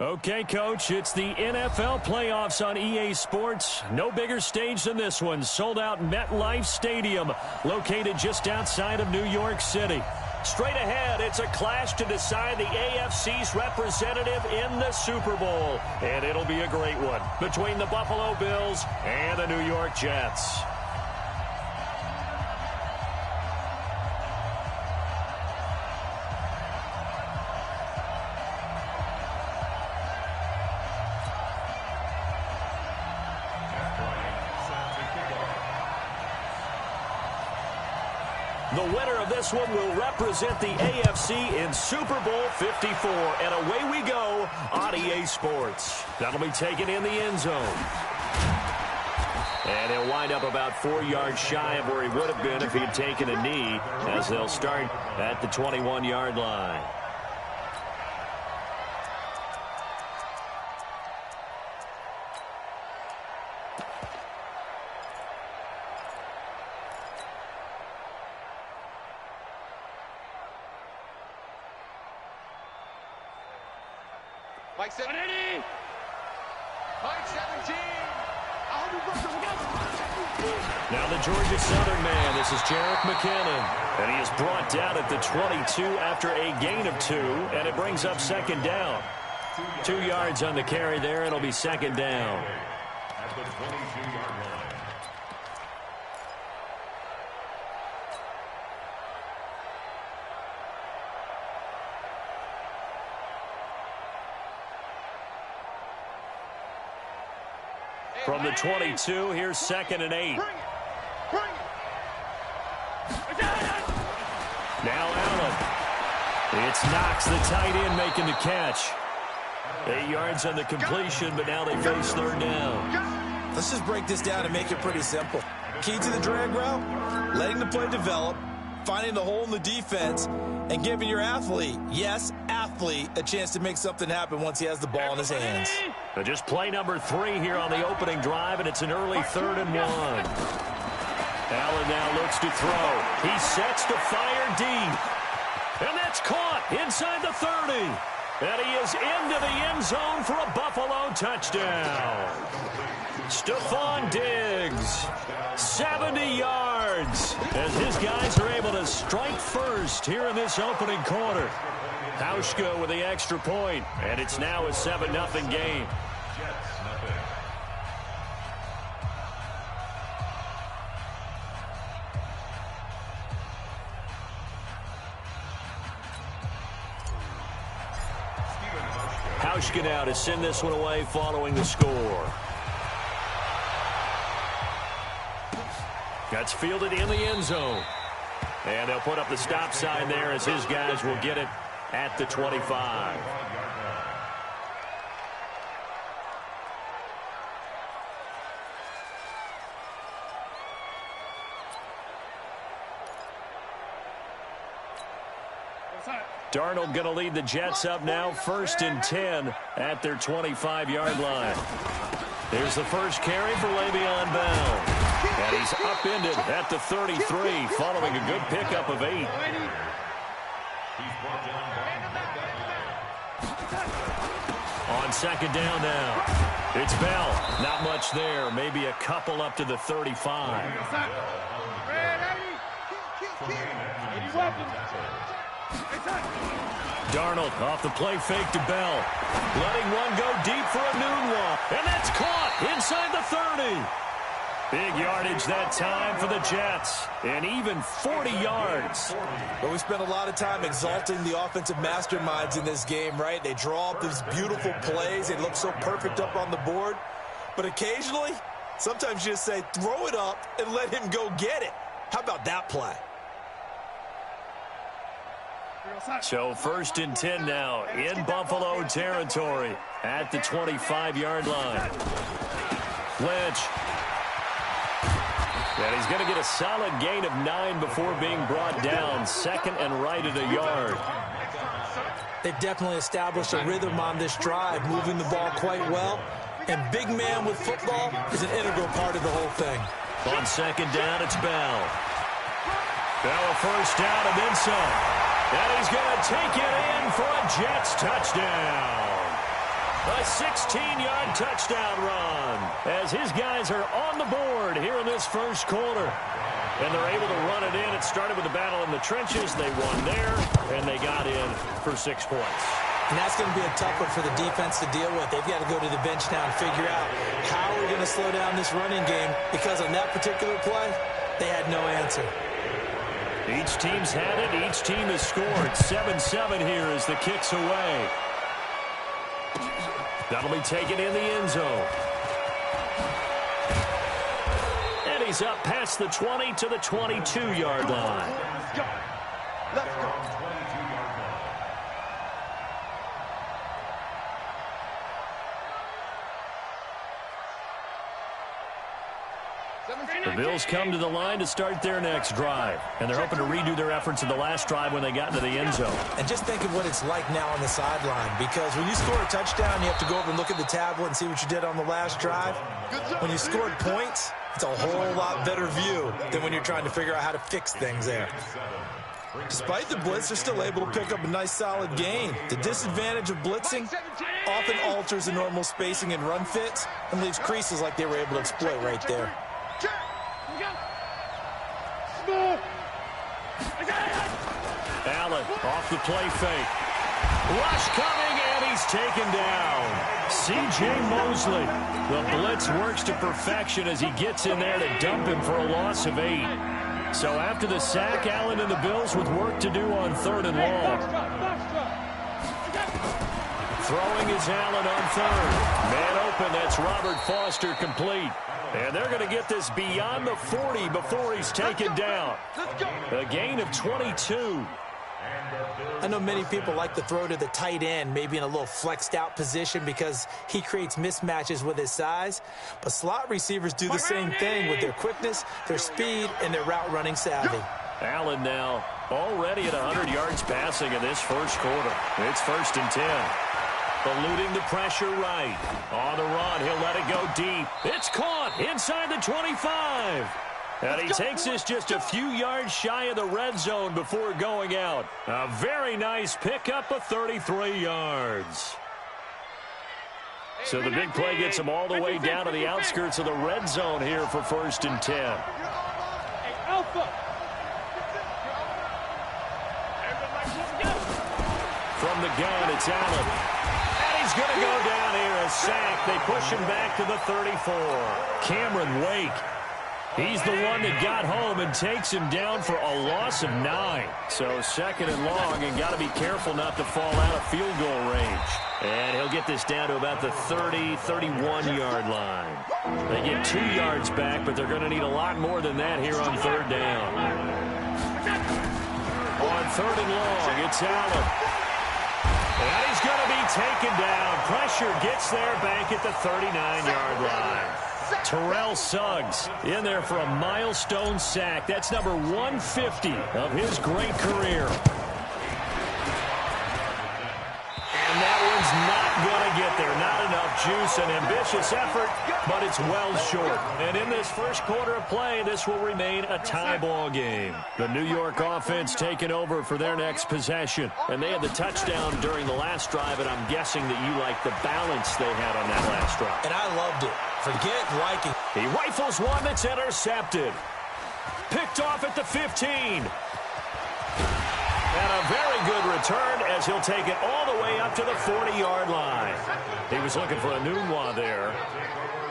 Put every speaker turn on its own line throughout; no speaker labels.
Okay, Coach, it's the NFL playoffs on EA Sports. No bigger stage than this one. Sold out MetLife Stadium, located just outside of New York City. Straight ahead, it's a clash to decide the AFC's representative in the Super Bowl. And it'll be a great one between the Buffalo Bills and the New York Jets. The winner of this one will represent the AFC in Super Bowl 54. And away we go on EA Sports. That'll be taken in the end zone. And he'll wind up about 4 yards shy of where he would have been if he had taken a knee, as they'll start at the 21-yard line.
Mike 17. Mike 17.
Now the Georgia Southern man. This is Jerick McKinnon. And he is brought down at the 22 after a gain of 2. And it brings up second down. 2 yards on the carry there. It'll be second down.
At the 22-yard line.
From the 22, here's 2nd and 8. Now Allen. It's Knox, the tight end, making the catch. 8 yards on the completion, but now they face third down.
Let's just break this down and make it pretty simple. Key to the drag route, letting the play develop, finding the hole in the defense, and giving your athlete, yes, athlete, a chance to make something happen once he has the ball in his hands.
But just play number 3 here on the opening drive, and it's an early 3rd and 1. Allen now looks to throw. He sets to fire deep. And that's caught inside the 30. And he is into the end zone for a Buffalo touchdown. Stephon Diggs, 70 yards, as his guys are able to strike first here in this opening quarter. Hauschka with the extra point, and it's now a 7-0 game. Hauschka now to send this one away following the score. That's fielded in the end zone. And they'll put up the stop sign there as his guys will get it at the 25. Darnold going to lead the Jets up now, 1st and 10 at their 25-yard line. Here's the first carry for Le'Veon Bell. And he's upended at the 33 following a good pickup of 8. On second down now. It's Bell. Not much there. Maybe a couple up to the 35. Darnold off the play fake to Bell. Letting one go deep for a noon walk. And that's caught inside the 30. Big yardage that time for the Jets. And even 40 yards.
But we spent a lot of time exalting the offensive masterminds in this game, right? They draw up these beautiful plays. They look so perfect up on the board. But occasionally, sometimes you just say, throw it up and let him go get it. How about that play?
So 1st and 10 now in Buffalo territory at the 25-yard line. Lynch. And he's going to get a solid gain of 9 before being brought down. 2nd and right at a yard.
They've definitely established a rhythm on this drive, moving the ball quite well. And big man with football is an integral part of the whole thing.
On second down, it's Bell. Bell a first down and then some. And he's going to take it in for a Jets touchdown. A 16-yard touchdown run as his guys are on the board here in this first quarter. And they're able to run it in. It started with a battle in the trenches. They won there, and they got in for 6 points.
And that's going to be a tough one for the defense to deal with. They've got to go to the bench now and figure out how we're going to slow down this running game, because on that particular play, they had no answer.
Each team's had it. Each team has scored. 7-7 here as the kick's away. That'll be taken in the end zone. And he's up past the 20 to the 22-yard line.
Let's go. Let's go.
The Bills come to the line to start their next drive. And they're hoping to redo their efforts in the last drive when they got into the end zone.
And just think of what it's like now on the sideline, because when you score a touchdown, you have to go over and look at the tablet and see what you did on the last drive. When you scored points, it's a whole lot better view than when you're trying to figure out how to fix things there. Despite the blitz, they're still able to pick up a nice, solid gain. The disadvantage of blitzing often alters the normal spacing and run fits and leaves creases like they were able to exploit right there.
Allen off the play fake. Rush coming, and he's taken down. C.J. Mosley. The blitz works to perfection as he gets in there to dump him for a loss of 8. So after the sack, Allen and the Bills with work to do on 3rd and long. Throwing is Allen on 3rd. Man open, that's Robert Foster complete. And they're going to get this beyond the 40 before he's taken down. A gain of 22.
I know many people like to throw to the tight end, maybe in a little flexed out position because he creates mismatches with his size. But slot receivers do the same thing with their quickness, their speed, and their route running savvy.
Allen now already at 100 yards passing in this first quarter. It's 1st and 10. Eluding the pressure right. On the run, he'll let it go deep. It's caught inside the 25. And he takes this just a few yards shy of the red zone before going out. A very nice pickup of 33 yards. So the big play gets him all the way down to the outskirts of the red zone here for 1st and 10. From the gun, it's Allen. He's going to go down here, a sack. They push him back to the 34. Cameron Wake. He's the one that got home and takes him down for a loss of 9. So 2nd and long, and got to be careful not to fall out of field goal range. And he'll get this down to about the 30, 31-yard line. They get 2 yards back, but they're going to need a lot more than that here on 3rd down. On 3rd and long, it's Allen. And he's going to be taken down. Pressure gets there back at the 39-yard line. Terrell Suggs in there for a milestone sack. That's number 150 of his great career. And that one's not going to get there. Not enough juice. An ambitious effort, but it's well short. And in this first quarter of play, this will remain a tie ball game. The New York offense taking over for their next possession. And they had the touchdown during the last drive, and I'm guessing that you like the balance they had on that last drive.
And I loved it. Forget liking.
He rifles one that's intercepted. Picked off at the 15. And a very good return as he'll take it all the way up to the 40-yard line. He was looking for a Nunwa there.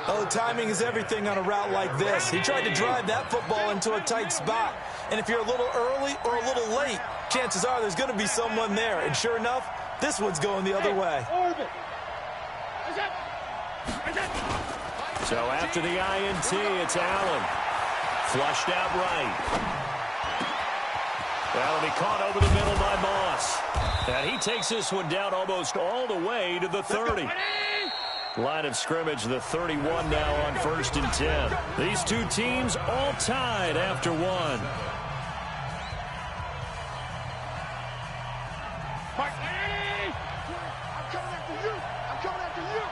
Oh, timing is everything on a route like this. He tried to drive that football into a tight spot. And if you're a little early or a little late, chances are there's going to be someone there. And sure enough, this one's going the other way.
So after the INT, it's Allen. Flushed out right. That'll be caught over the middle by Moss. And he takes this one down almost all the way to the 30. Line of scrimmage, the 31 now on 1st and 10. These two teams all tied after one.
I'm coming after you. I'm coming after you.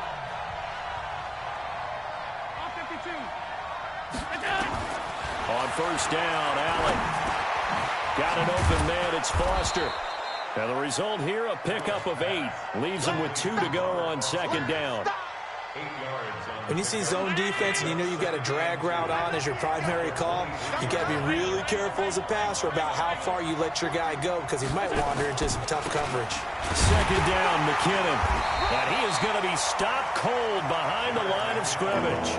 On 1st down, Allen. Got an open man, it's Foster. And the result here, a pickup of 8. Leaves them with 2 to go on second down.
When you see zone defense and you know you've got a drag route on as your primary call, you got to be really careful as a passer about how far you let your guy go because he might wander into some tough coverage.
Second down, McKinnon. And he is going to be stopped cold behind the line of scrimmage.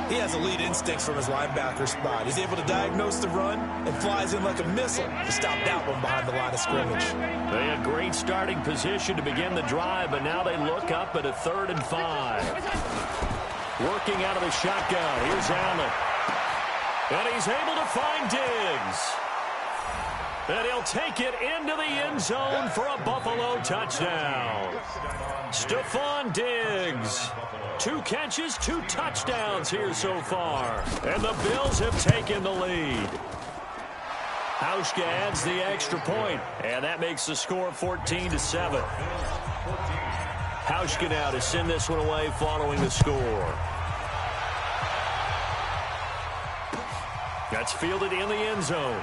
He has elite instincts from his linebacker spot. He's able to diagnose the run and flies in like a missile to stop that one behind the line of scrimmage.
They had great starting position to begin the drive, but now they look up at a 3rd and 5. Working out of the shotgun. Here's Allen. And he's able to find Diggs. And he'll take it into the end zone for a Buffalo touchdown. Stephon Diggs. 2 catches, 2 touchdowns here so far. And the Bills have taken the lead. Hauschka adds the extra point, and that makes the score 14-7. Hauschka now to send this one away following the score. That's fielded in the end zone.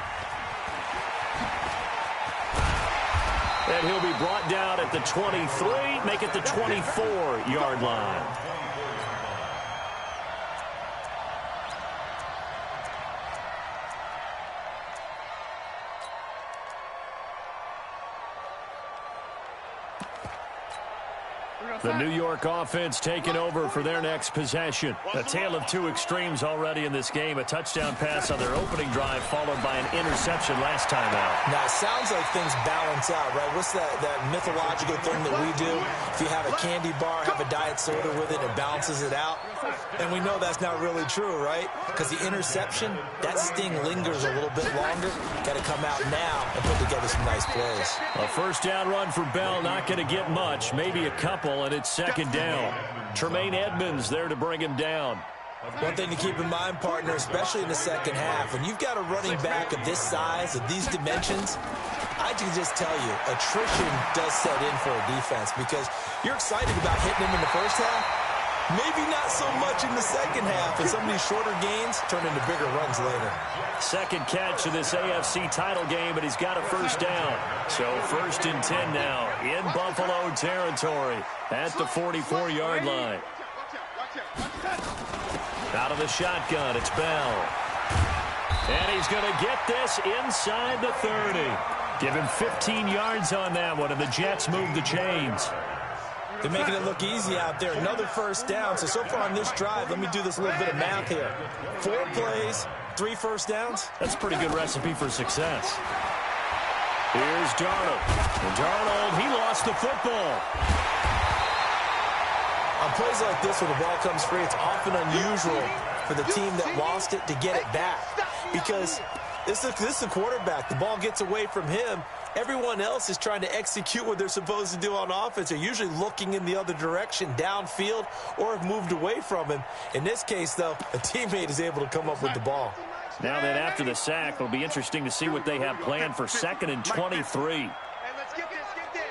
And he'll be brought down at the 23, make it the 24-yard line. The New York offense taking over for their next possession. A tale of 2 extremes already in this game. A touchdown pass on their opening drive followed by an interception last time out.
Now, it sounds like things balance out, right? What's that mythological thing that we do? If you have a candy bar, have a diet soda with it, it balances it out. And we know that's not really true, right? Because the interception, that sting lingers a little bit longer. Got to come out now and put together some nice plays.
A first down run for Bell, not going to get much, maybe a couple, and it's second down. Tremaine Edmonds there to bring him down.
One thing to keep in mind, partner, especially in the second half, when you've got a running back of this size, of these dimensions, I can just tell you, attrition does set in for a defense because you're excited about hitting him in the first half. Maybe not so much in the second half, and some of these shorter gains turn into bigger runs later.
Second catch of this AFC title game, but he's got a first down. So 1st and 10 now in Buffalo territory at the 44-yard line. Out of the shotgun, it's Bell. And he's going to get this inside the 30. Give him 15 yards on that one, and the Jets move the chains.
They're making it look easy out there. Another first down. So far on this drive, let me do this little bit of math here. 4 plays, 3 first downs.
That's a pretty good recipe for success. Here's Darnold. And Darnold, he lost the football.
On plays like this where the ball comes free, it's often unusual for the team that lost it to get it back. Because this is the quarterback. The ball gets away from him. Everyone else is trying to execute what they're supposed to do on offense. They're usually looking in the other direction, downfield, or have moved away from him. In this case, though, a teammate is able to come up with the ball.
Now that after the sack, it'll be interesting to see what they have planned for 2nd and 23.
Hey, let's get this, get this.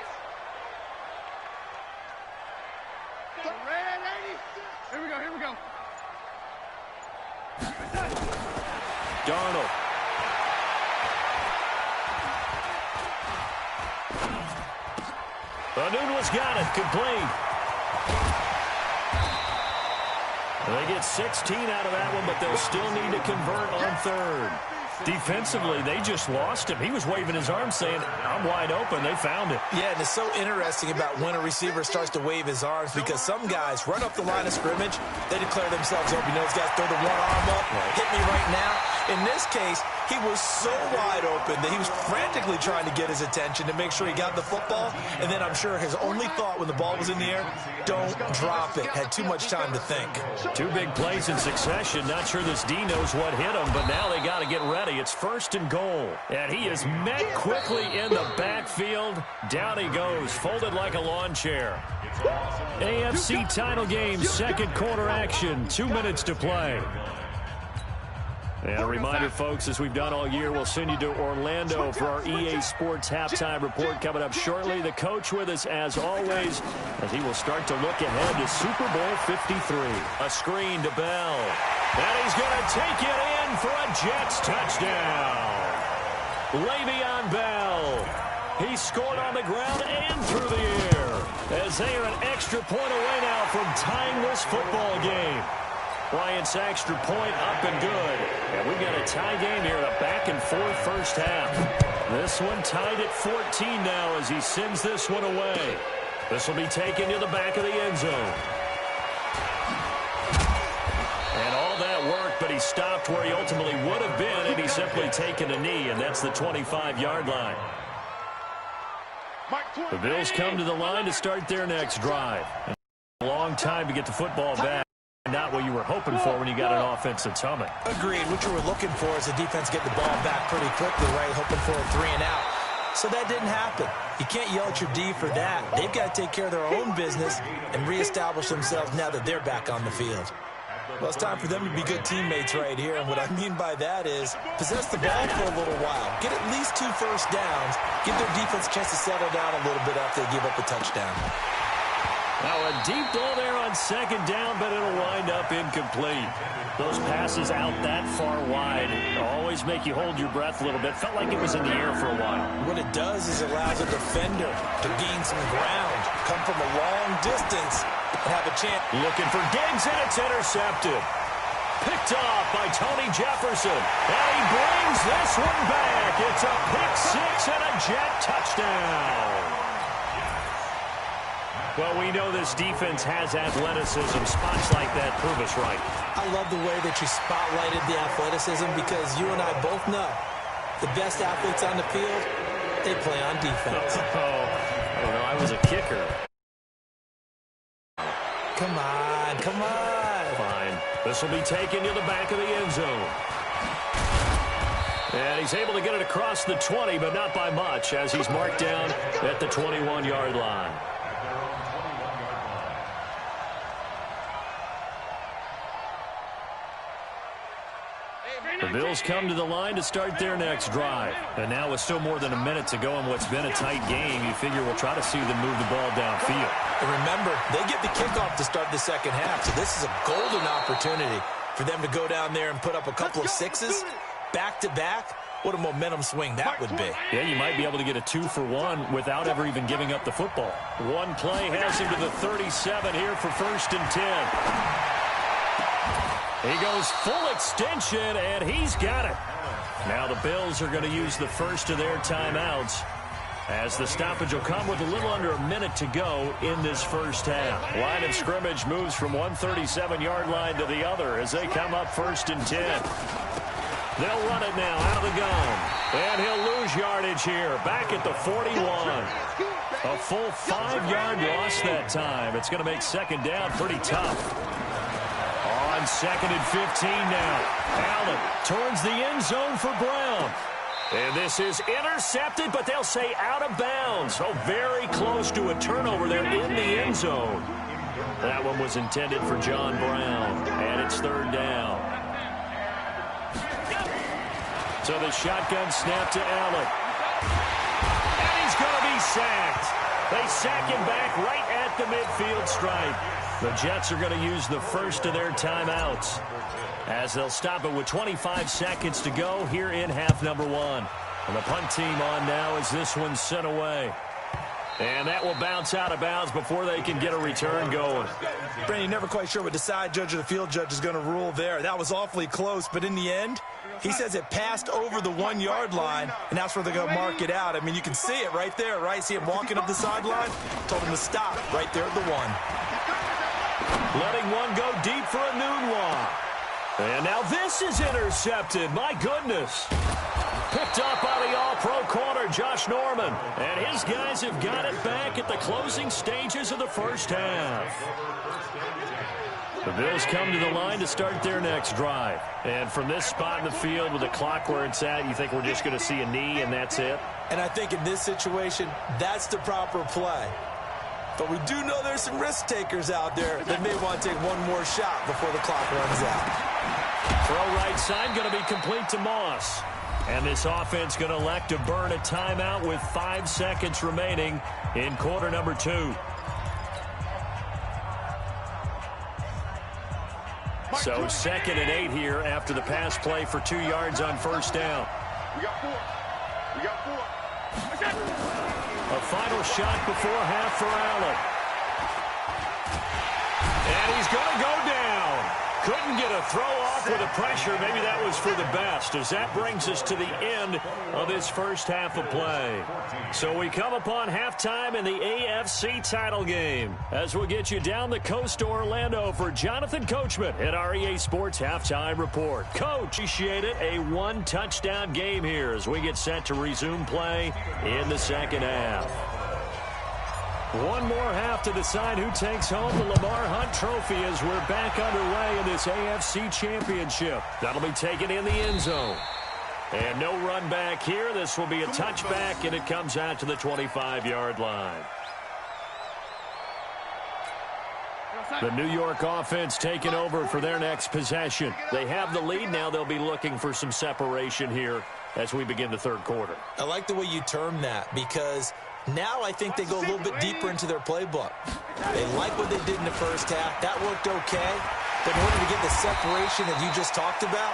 Here we go, here we go.
Darnold. Nunez got it, complete. They get 16 out of that one, but they'll still need to convert on 3rd. Defensively, they just lost him. He was waving his arms saying, I'm wide open. They found it.
Yeah, and it's so interesting about when a receiver starts to wave his arms because some guys run up the line of scrimmage, they declare themselves open. You know, those guys throw the one arm up, hit me right now. In this case, he was so wide open that he was frantically trying to get his attention to make sure he got the football. And then I'm sure his only thought when the ball was in the air, don't drop it. Had too much time to think.
2 big plays in succession. Not sure this D knows what hit him, but now they got to get ready. It's 1st and goal. And he is met quickly in the backfield. Down he goes, folded like a lawn chair. AFC title game, 2nd quarter action. 2 minutes to play. And a reminder, folks, as we've done all year, we'll send you to Orlando for our EA Sports halftime report coming up shortly. The coach with us, as always, as he will start to look ahead to Super Bowl 53. A screen to Bell. And he's going to take it in for a Jets touchdown. Le'Veon Bell. He scored on the ground and through the air, as they are an extra point away now from tying this football game. Bryant's extra point up and good. And we got a tie game here, a back-and-forth first half. This one tied at 14 now as he sends this one away. This will be taken to the back of the end zone. And all that worked, but he stopped where he ultimately would have been, and he's simply taken a knee, and that's the 25-yard line. The Bills come to the line to start their next drive. A long time to get the football back. Not what you were hoping for when you got an offense that's humming.
Agreed. What you were looking for is the defense get the ball back pretty quickly, right? Hoping for a 3-and-out. So that didn't happen. You can't yell at your D for that. They've got to take care of their own business and reestablish themselves now that they're back on the field. Well, it's time for them to be good teammates right here. And what I mean by that is possess the ball for a little while. Get at least 2 first downs. Give their defense a chance to settle down a little bit after they give up a touchdown.
Now a deep ball there on second down, but it'll wind up incomplete. Those passes out that far wide always make you hold your breath a little bit. Felt like it was in the air for a while.
What it does is it allows a defender to gain some ground, come from a long distance, and have a chance.
Looking for Diggs, and it's intercepted. Picked off by Tony Jefferson. And he brings this one back. It's a pick six and a Jet touchdown. Well, we know this defense has athleticism. Spots like that prove us right.
I love the way that you spotlighted the athleticism because you and I both know the best athletes on the field, they play on defense.
Oh, I don't know. I was a kicker.
Come on, come on.
Fine. This will be taken to the back of the end zone. And he's able to get it across the 20, but not by much, as he's marked down at the 21-yard line. The Bills come to the line to start their next drive. And now with still more than a minute to go in what's been a tight game, you figure we'll try to see them move the ball downfield.
And remember, they get the kickoff to start the second half, so this is a golden opportunity for them to go down there and put up a couple of sixes back-to-back. What a momentum swing that would be.
Yeah, you might be able to get a 2-for-1 without ever even giving up the football. One play has him to the 37 here for 1st and 10. He goes full extension, and he's got it. Now the Bills are going to use the first of their timeouts, as the stoppage will come with a little under a minute to go in this first half. Line of scrimmage moves from one 37-yard line to the other as they come up 1st and 10. They'll run it now out of the gun, and he'll lose yardage here, back at the 41. A full 5-yard loss that time. It's going to make second down pretty tough. On 2nd and 15 now. Allen turns the end zone for Brown. And this is intercepted, but they'll say out of bounds. So very close to a turnover there in the end zone. That one was intended for John Brown. And it's 3rd down. So the shotgun snap to Allen. And he's going to be sacked. They sack him back right at the midfield stripe. The Jets are going to use the first of their timeouts as they'll stop it with 25 seconds to go here in half number 1. And the punt team on now as this one's sent away. And that will bounce out of bounds before they can get a return going.
Brandon, never quite sure what the side judge or the field judge is going to rule there. That was awfully close, but in the end, he says it passed over the 1-yard line, and that's where they're going to mark it out. I mean, you can see it right there, right? See him walking up the sideline? Told him to stop right there at the 1.
Letting one go deep for a Nunwa. And now this is intercepted. My goodness. Picked up by the all-pro corner, Josh Norman. And his guys have got it back at the closing stages of the first half. The Bills come to the line to start their next drive. And from this spot in the field with the clock where it's at, you think we're just going to see a knee and that's it?
And I think in this situation, that's the proper play. But we do know there's some risk takers out there that may want to take one more shot before the clock runs out.
Throw right side going to be complete to Moss. And this offense going to elect to burn a timeout with 5 seconds remaining in quarter number 2. So 2nd and 8 here after the pass play for 2 yards on 1st down.
We got 4. We got 4.
A final shot before half for Allen. And he's going to go down. Couldn't get a throw off with the pressure. Maybe that was for the best, as that brings us to the end of this first half of play. So we come upon halftime in the AFC title game, as we'll get you down the coast to Orlando for Jonathan Coachman at our EA Sports Halftime Report. Coach, appreciate it. A one-touchdown game here as we get set to resume play in the second half. One more half to decide who takes home the Lamar Hunt Trophy as we're back underway in this AFC Championship. That'll be taken in the end zone. And no run back here. This will be a touchback, and it comes out to the 25-yard line. The New York offense taking over for their next possession. They have the lead. Now they'll be looking for some separation here as we begin the third quarter.
I like the way you term that, because now I think they go a little bit deeper into their playbook. They like what they did in the first half. That worked okay. But in order to get the separation that you just talked about,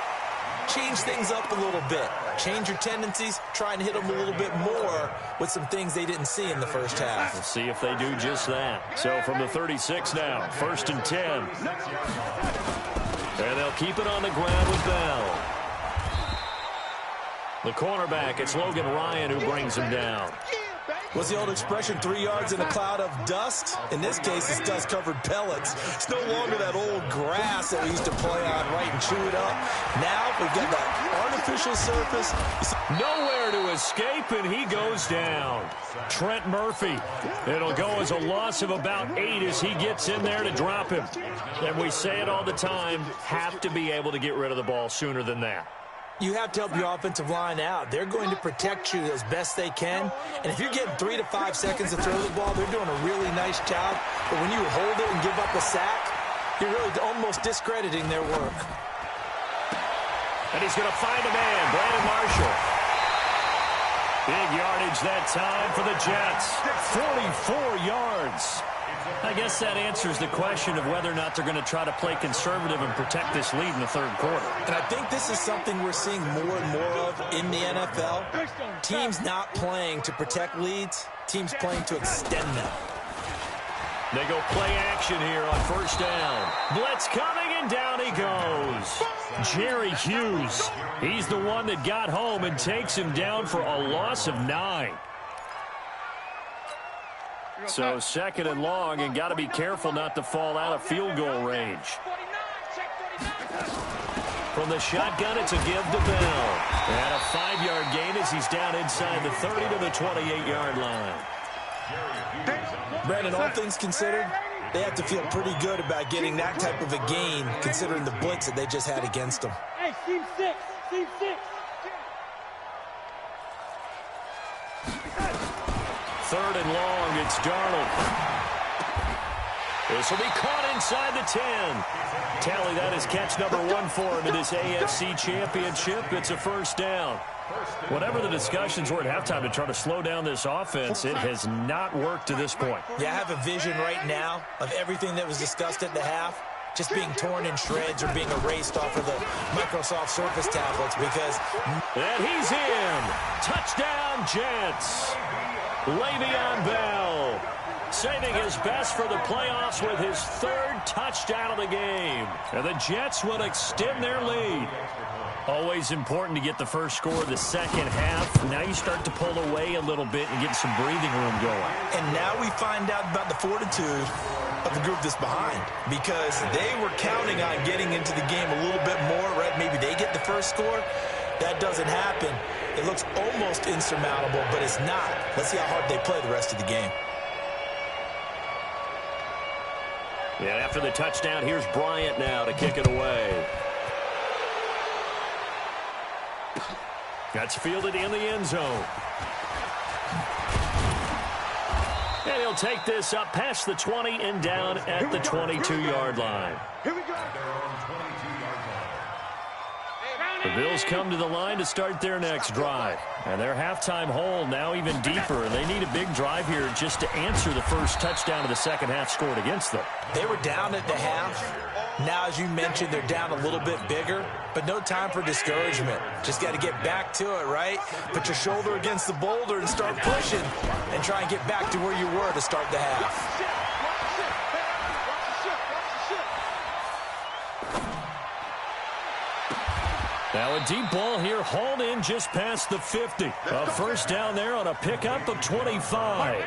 change things up a little bit. Change your tendencies. Try and hit them a little bit more with some things they didn't see in the first half.
We'll see if they do just that. So from the 36 now, 1st and 10. And they'll keep it on the ground with Bell. The cornerback, it's Logan Ryan who brings him down.
What's the old expression, 3 yards in a cloud of dust? In this case, it's dust-covered pellets. It's no longer that old grass that we used to play on, right, and chew it up. Now we've got that artificial surface.
Nowhere to escape, and he goes down. Trent Murphy. It'll go as a loss of about 8 as he gets in there to drop him. And we say it all the time, have to be able to get rid of the ball sooner than that.
You have to help your offensive line out. They're going to protect you as best they can. And if you're getting 3 to 5 seconds to throw the ball, they're doing a really nice job. But when you hold it and give up a sack, you're really almost discrediting their work.
And he's going to find a man, Brandon Marshall. Big yardage that time for the Jets. 44 yards. I guess that answers the question of whether or not they're going to try to play conservative and protect this lead in the third quarter.
And I think this is something we're seeing more and more of in the NFL. Teams not playing to protect leads, teams playing to extend them.
They go play action here on first down. Blitz coming, and down he goes. Jerry Hughes. He's the one that got home and takes him down for a loss of 9. So 2nd and long, and got to be careful not to fall out of field goal range. From the shotgun, it's a give to Bell. And a 5-yard gain as he's down inside the 30 to the 28-yard line.
Brandon, all things considered, they have to feel pretty good about getting that type of a gain, considering the blitz that they just had against them.
Hey, team 6, team 6.
3rd and long, it's Darnold. This will be caught inside the 10. Tally, that is catch number 1 for him in this AFC Championship. It's a first down. Whatever the discussions were at halftime to try to slow down this offense, it has not worked to this point.
Yeah, I have a vision right now of everything that was discussed at the half just being torn in shreds or being erased off of the Microsoft Surface tablets, because...
And he's in. Touchdown, Jets. Le'Veon Bell saving his best for the playoffs with his 3rd touchdown of the game. And the Jets will extend their lead. Always important to get the first score of the second half. Now you start to pull away a little bit and get some breathing room going.
And now we find out about the fortitude of the group that's behind, because they were counting on getting into the game a little bit more, right? Maybe they get the first score. That doesn't happen. It looks almost insurmountable, but it's not. Let's see how hard they play the rest of the game.
And after the touchdown, here's Bryant now to kick it away. That's fielded in the end zone. And he'll take this up past the 20 and down at the 22-yard line.
Here we go.
The Bills come to the line to start their next drive. And their halftime hole now even deeper. And they need a big drive here just to answer the first touchdown of the second half scored against them.
They were down at the half. Now, as you mentioned, they're down a little bit bigger, but no time for discouragement. Just got to get back to it, right? Put your shoulder against the boulder and start pushing and try and get back to where you were to start the half.
Now a deep ball here, hauled in just past the 50. A first down there on a pickup of 25.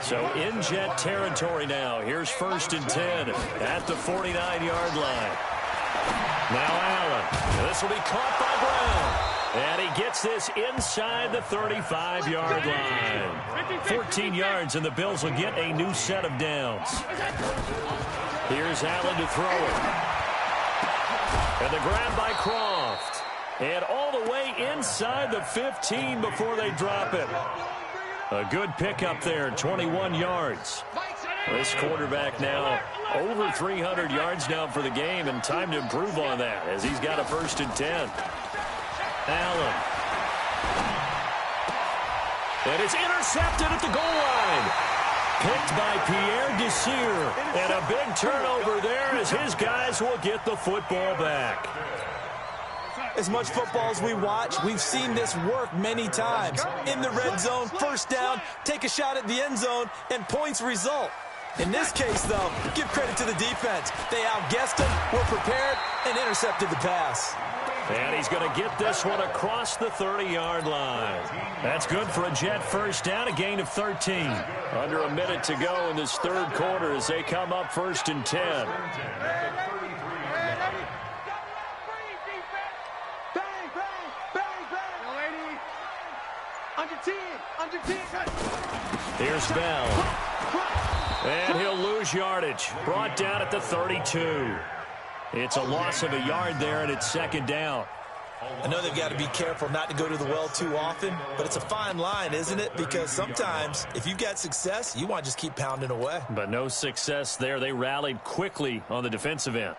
So in Jet territory now. Here's 1st and 10 at the 49-yard line. Now Allen. This will be caught by Brown. And he gets this inside the 35-yard line. 14 yards, and the Bills will get a new set of downs. Here's Allen to throw it. And the grab by Croft. And all the way inside the 15 before they drop it. A good pickup there, 21 yards. This quarterback now over 300 yards now for the game, and time to improve on that as he's got a 1st and 10. Allen. And it's intercepted at the goal line. Picked by Pierre Desir. And a big turnover there as his guys will get the football back.
As much football as we watch, we've seen this work many times. In the red zone, first down, take a shot at the end zone, and points result. In this case, though, give credit to the defense. They outguessed them, were prepared, and intercepted the pass.
And he's going to get this one across the 30-yard line. That's good for a Jet first down, a gain of 13. Under a minute to go in this third quarter as they come up 1st and 10. Here's Bell. And he'll lose yardage. Brought down at the 32. It's a loss of a yard there, and it's 2nd down.
I know they've got to be careful not to go to the well too often, but it's a fine line, isn't it? Because sometimes, if you've got success, you want to just keep pounding away.
But no success there. They rallied quickly on the defensive end.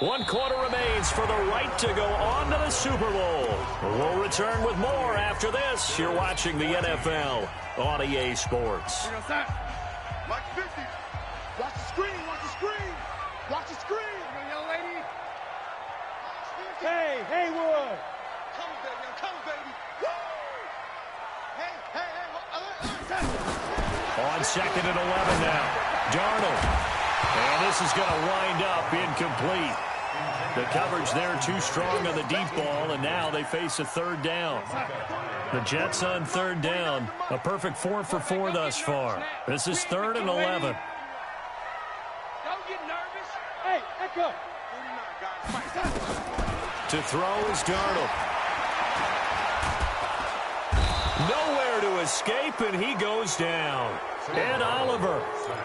One quarter remains for the right to go on to the Super Bowl. We'll return with more after this. You're watching the NFL on EA Sports.
Watch 50. Watch the screen. Watch the screen. Watch the screen. Young lady. Hey, Haywood. Come, baby. Come, baby. Woo! Hey.
On 2nd and 11 now. Darnold. And this is going to wind up incomplete. The coverage there too strong on the deep ball, and now they face a 3rd down. The Jets on 3rd down. A perfect 4 for 4 thus far. This is 3rd and 11.
Don't get nervous. Hey, echo.
To throw is Darnold. Nowhere to escape, and he goes down. Ed Oliver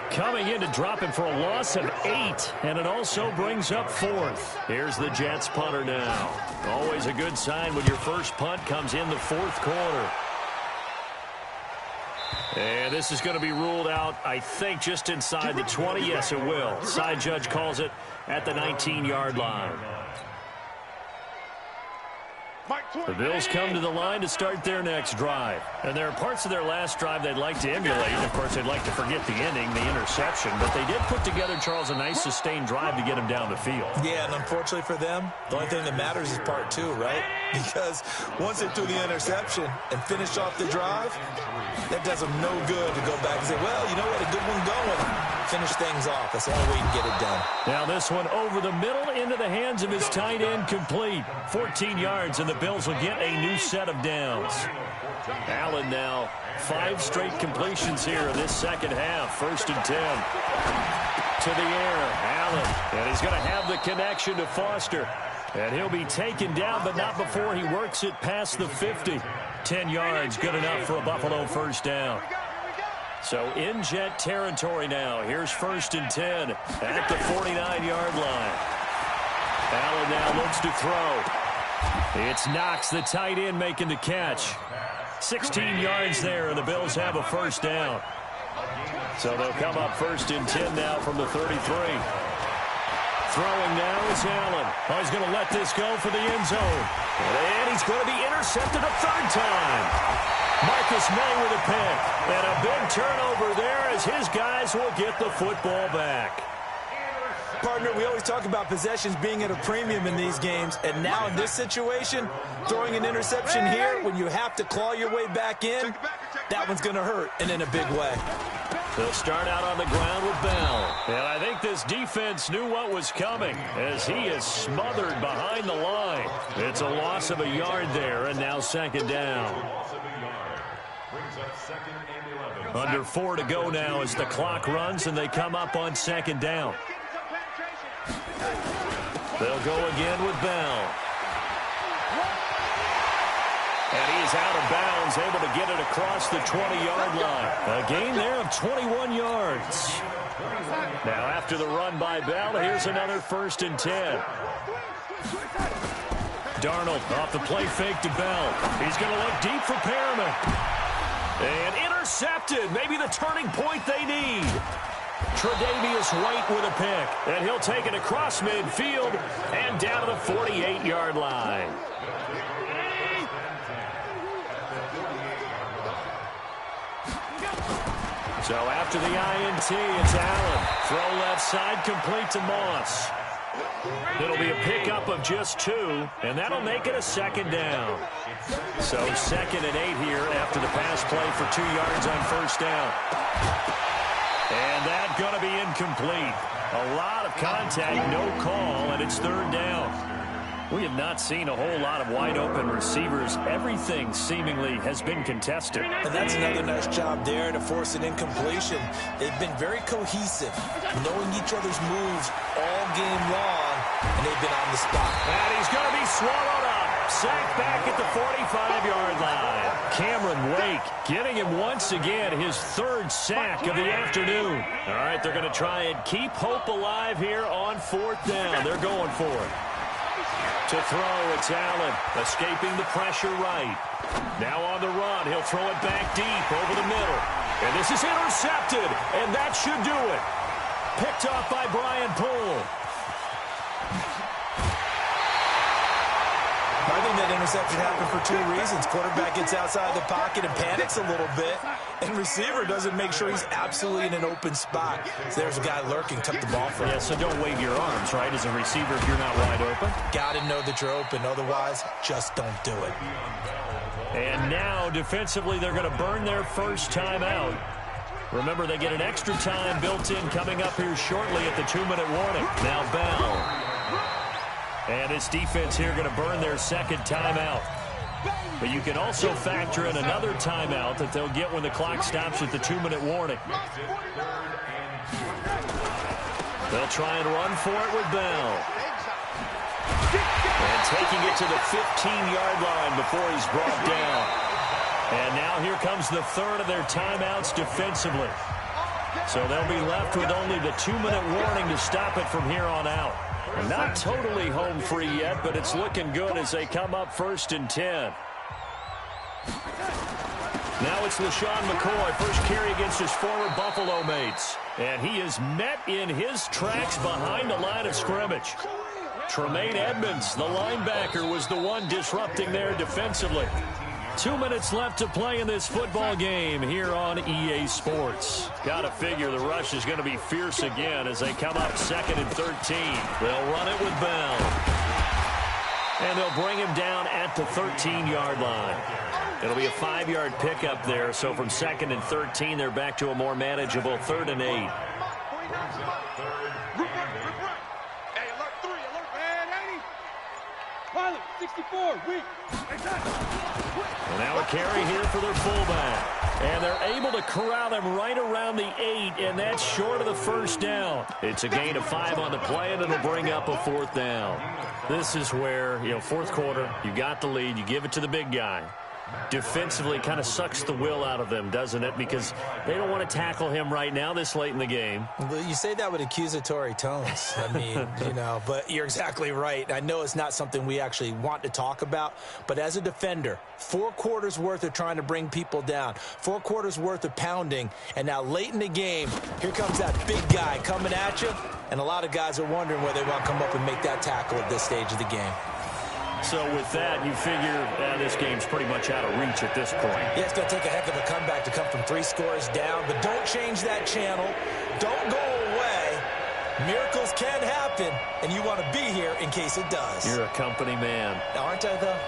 coming in to drop him for a loss of 8, and it also brings up 4th. Here's the Jets punter now. Always a good sign when your first punt comes in the 4th quarter. And this is going to be ruled out, I think, just inside the 20. Yes, it will. Side judge calls it at the 19-yard line. The Bills come to the line to start their next drive. And there are parts of their last drive they'd like to emulate. Of course, they'd like to forget the inning, the interception. But they did put together, Charles, a nice sustained drive to get him down the field.
Yeah, and unfortunately for them, the only thing that matters is part 2, right? Because once they threw the interception and finished off the drive, that does them no good to go back and say, well, you know what, a good one going. Finish things off. That's the only way you can get it done.
Now this one over the middle into the hands of his tight end, complete. 14 yards, and the Bills will get a new set of downs. Allen now 5 straight completions here in this second half. 1st and 10. To the air, Allen. And he's going to have the connection to Foster. And he'll be taken down, but not before he works it past the 50. 10 yards, good enough for a Buffalo first down. So in Jet territory now. Here's 1st and 10 at the 49-yard line. Allen now looks to throw. It's Knox, the tight end, making the catch. 16 yards there, and the Bills have a first down. So they'll come up 1st and 10 now from the 33. Throwing now is Allen. Oh, he's going to let this go for the end zone. And he's going to be intercepted a third time. Marcus May with a pick. And a big turnover there as his guys will get the football back.
Partner, we always talk about possessions being at a premium in these games, and now in this situation, throwing an interception here when you have to claw your way back in, that one's going to hurt, and in a big way.
They'll start out on the ground with Bell. And I think this defense knew what was coming as he is smothered behind the line. It's a loss of a yard there, and now 2nd down. Under 4 to go now as the clock runs, and they come up on 2nd down. They'll go again with Bell. And he is out of bounds, able to get it across the 20-yard line. A gain there of 21 yards. Now after the run by Bell, here's another 1st and 10. Darnold off the play fake to Bell. He's going to look deep for Perriman. And intercepted. Maybe the turning point they need. Tre'Davious White with a pick. And he'll take it across midfield and down to the 48-yard line. So after the INT, it's Allen. Throw left side, complete to Moss. It'll be a pickup of just 2, and that'll make it a 2nd down. So 2nd and 8 here after the pass play for 2 yards on 1st down. And that's going to be incomplete. A lot of contact, no call, and it's 3rd down. We have not seen a whole lot of wide-open receivers. Everything seemingly has been contested.
And that's another nice job there to force an incompletion. They've been very cohesive, knowing each other's moves all game long, and they've been on the spot.
And he's going to be swallowed up. Sacked back at the 45-yard line. Cameron Wake getting him once again, his 3rd sack of the afternoon. All right, they're going to try and keep hope alive here on 4th down. They're going for it. To throw, it's Allen, escaping the pressure right. Now on the run, he'll throw it back deep over the middle. And this is intercepted, and that should do it. Picked off by Brian Poole.
I think that interception happened for 2 reasons. Quarterback gets outside the pocket and panics a little bit, and receiver doesn't make sure he's absolutely in an open spot. So there's a guy lurking, took the ball from him.
Yeah, so don't wave your arms, right, as a receiver if you're not wide open.
Got to know that you're open. Otherwise, just don't do it.
And now, defensively, they're going to burn their first timeout. Remember, they get an extra time built in coming up here shortly at the 2-minute warning. Now Bell. And this defense here going to burn their 2nd timeout. But you can also factor in another timeout that they'll get when the clock stops at the 2-minute warning. They'll try and run for it with Bell. And taking it to the 15-yard line before he's brought down. And now here comes the 3rd of their timeouts defensively. So they'll be left with only the 2-minute warning to stop it from here on out. Not totally home free yet, but it's looking good as they come up 1st and 10. Now it's LaShawn McCoy, first carry against his former Buffalo mates. And he is met in his tracks behind the line of scrimmage. Tremaine Edmonds, the linebacker, was the one disrupting there defensively. 2 minutes left to play in this football game here on EA Sports. Got to figure the rush is going to be fierce again as they come up 2nd and 13. They'll run it with Bell. And they'll bring him down at the 13-yard line. It'll be a 5-yard pickup there, so from 2nd and 13, they're back to a more manageable 3rd and 8.
Hey, alert 3, alert, man, 80. Pilot, 64, weak.
And now a carry here for their fullback. And they're able to corral him right around the 8, and that's short of the 1st down. It's a gain of 5 on the play, and it'll bring up a 4th down. This is where, 4th quarter, you got the lead, you give it to the big guy. defensively kind of sucks the will out of them, doesn't it? Because they don't want to tackle him right now this late in the game.
You say that with accusatory tones. I mean, but you're exactly right. I know it's not something we actually want to talk about, but as a defender, 4 quarters worth of trying to bring people down, 4 quarters worth of pounding, and now late in the game, here comes that big guy coming at you, and a lot of guys are wondering whether they want to come up and make that tackle at this stage of the game.
So with that, you figure this game's pretty much out of reach at this point.
Yeah, it's going to take a heck of a comeback to come from 3 scores down, but don't change that channel. Don't go away. Miracles can happen, and you want to be here in case it does.
You're a company man.
Aren't I, though?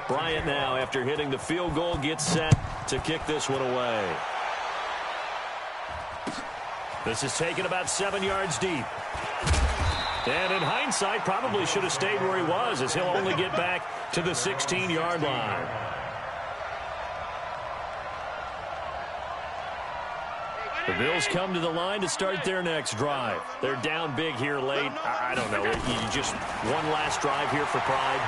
Bryant now, after hitting the field goal, gets set to kick this one away. This is taken about 7 yards deep. And in hindsight, probably should have stayed where he was, as he'll only get back to the 16-yard line. The Bills come to the line to start their next drive. They're down big here late. I don't know. You just one last drive here for pride.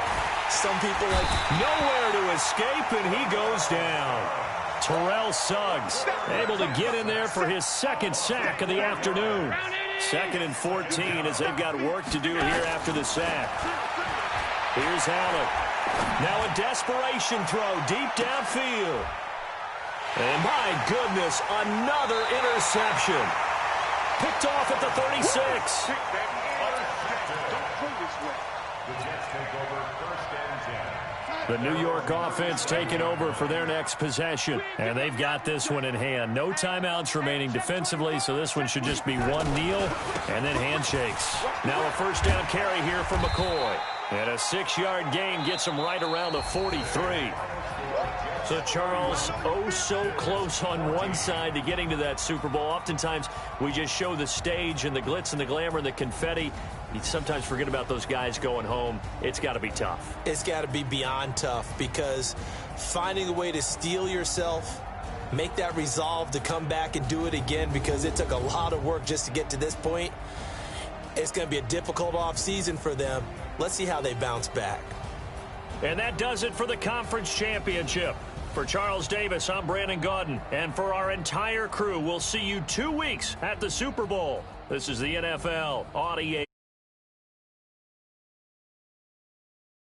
Some people like
nowhere to escape, and he goes down. Terrell Suggs able to get in there for his 2nd sack of the afternoon. 2nd and 14 as they've got work to do here after the sack. Here's Allen. Now a desperation throw deep downfield. And my goodness, another interception. Picked off at the 36. The New York offense taking over for their next possession. And they've got this one in hand. No timeouts remaining defensively, so this one should just be one kneel and then handshakes. Now a 1st down carry here for McCoy. And a 6-yard gain gets him right around the 43. So Charles, oh so close on one side to getting to that Super Bowl. Oftentimes we just show the stage and the glitz and the glamour and the confetti. You sometimes forget about those guys going home. It's got to be tough.
It's got to be beyond tough, because finding a way to steel yourself, make that resolve to come back and do it again, because it took a lot of work just to get to this point. It's going to be a difficult offseason for them. Let's see how they bounce back.
And that does it for the conference championship. For Charles Davis, I'm Brandon Gaudin. And for our entire crew, we'll see you 2 weeks at the Super Bowl. This is the NFL Audio.